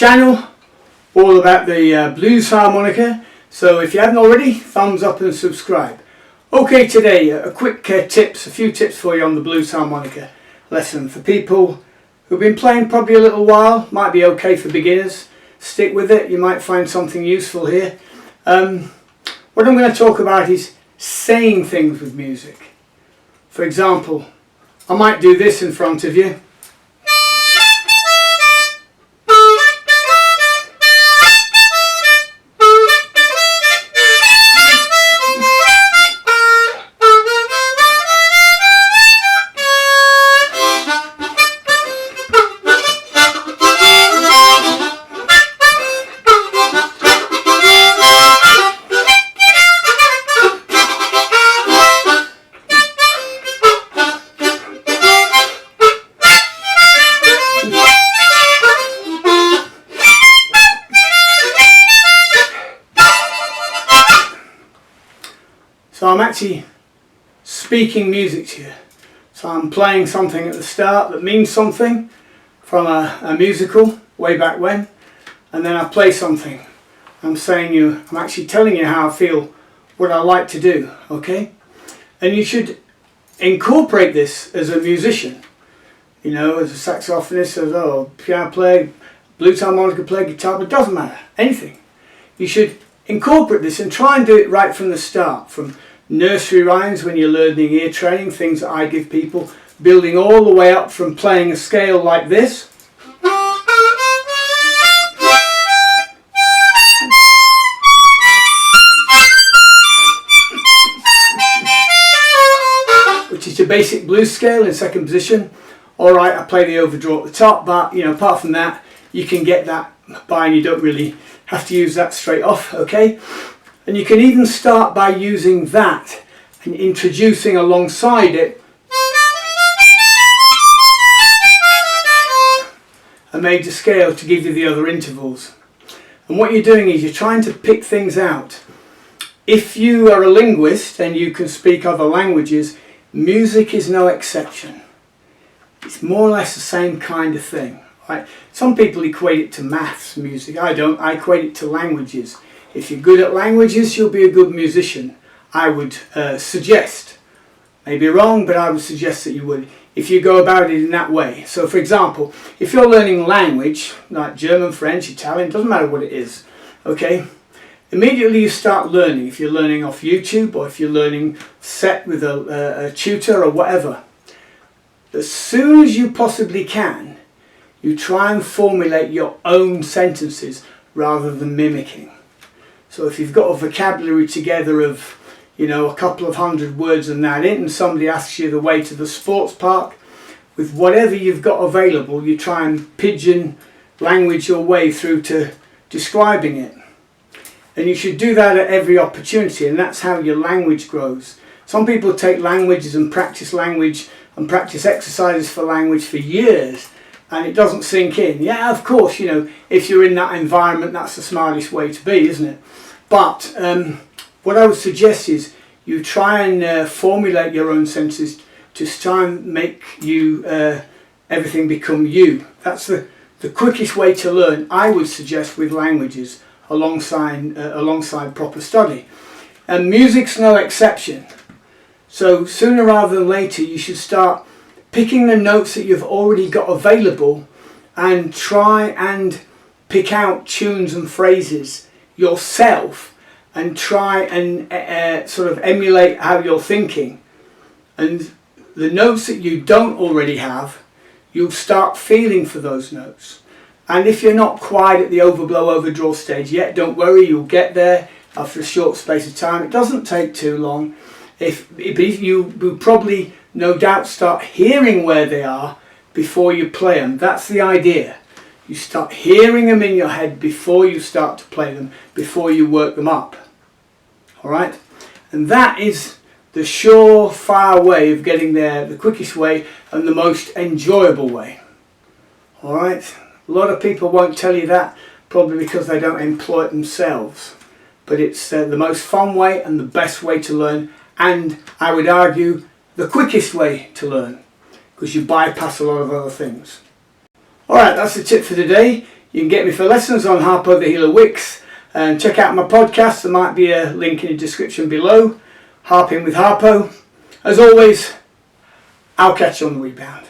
channel all about the blues harmonica. So if you haven't already, thumbs up and subscribe. Okay, today a few tips for you on the blues harmonica lesson for people who've been playing probably a little while. Might be okay for beginners. Stick with it, you might find something useful here. What I'm going to talk about is saying things with music. For example, I might do this in front of you. So I'm actually speaking music to you. So I'm playing something at the start that means something from a musical way back when, and then I play something. I'm actually telling you how I feel, what I like to do, okay? And you should incorporate this as a musician, you know, as a saxophonist, as a piano player, blues harmonica player, guitar, but it doesn't matter, anything. You should incorporate this and try and do it right from the start, from nursery rhymes when you're learning ear training, things that I give people, building all the way up from playing a scale like this, which is your basic blues scale in second position. Alright, I play the overdraw at the top, but you know, apart from that, you can get that by and you don't really have to use that straight off, okay? And you can even start by using that and introducing alongside it a major scale to give you the other intervals. And what you're doing is you're trying to pick things out. If you are a linguist and you can speak other languages, music is no exception. It's more or less the same kind of thing. Right? Some people equate it to maths, music. I don't. I equate it to languages. If you're good at languages, you'll be a good musician. I would suggest, maybe wrong, but I would suggest that you would, if you go about it in that way. So for example, if you're learning language, like German, French, Italian, doesn't matter what it is, okay? Immediately you start learning, if you're learning off YouTube or if you're learning set with a tutor or whatever, as soon as you possibly can, you try and formulate your own sentences rather than mimicking. So if you've got a vocabulary together of, you know, a couple of hundred words and that in, and somebody asks you the way to the sports park, with whatever you've got available, you try and pigeon language your way through to describing it. And you should do that at every opportunity, and that's how your language grows. Some people take languages and practice exercises for language for years, and it doesn't sink in. Yeah, of course, you know, if you're in that environment, that's the smartest way to be, isn't it? But what I would suggest is you try and formulate your own sentences to try and make you everything become you. That's the quickest way to learn, I would suggest, with languages alongside proper study. And music's no exception. So sooner rather than later, you should start picking the notes that you've already got available and try and pick out tunes and phrases yourself and try and sort of emulate how you're thinking. And the notes that you don't already have, you'll start feeling for those notes. And if you're not quite at the overblow, overdraw stage yet, don't worry, you'll get there after a short space of time. It doesn't take too long. If you will probably no doubt start hearing where they are before you play them. That's the idea. You start hearing them in your head before you start to play them, before you work them up. Alright? And that is the surefire way of getting there, the quickest way and the most enjoyable way. Alright? A lot of people won't tell you that, probably because they don't employ it themselves. But it's the most fun way and the best way to learn, and I would argue the quickest way to learn, because you bypass a lot of other things. Alright, that's the tip for today. You can get me for lessons on Harpo the Healer Wicks, and check out my podcast. There might be a link in the description below. Harping with Harpo. As always, I'll catch you on the rebound.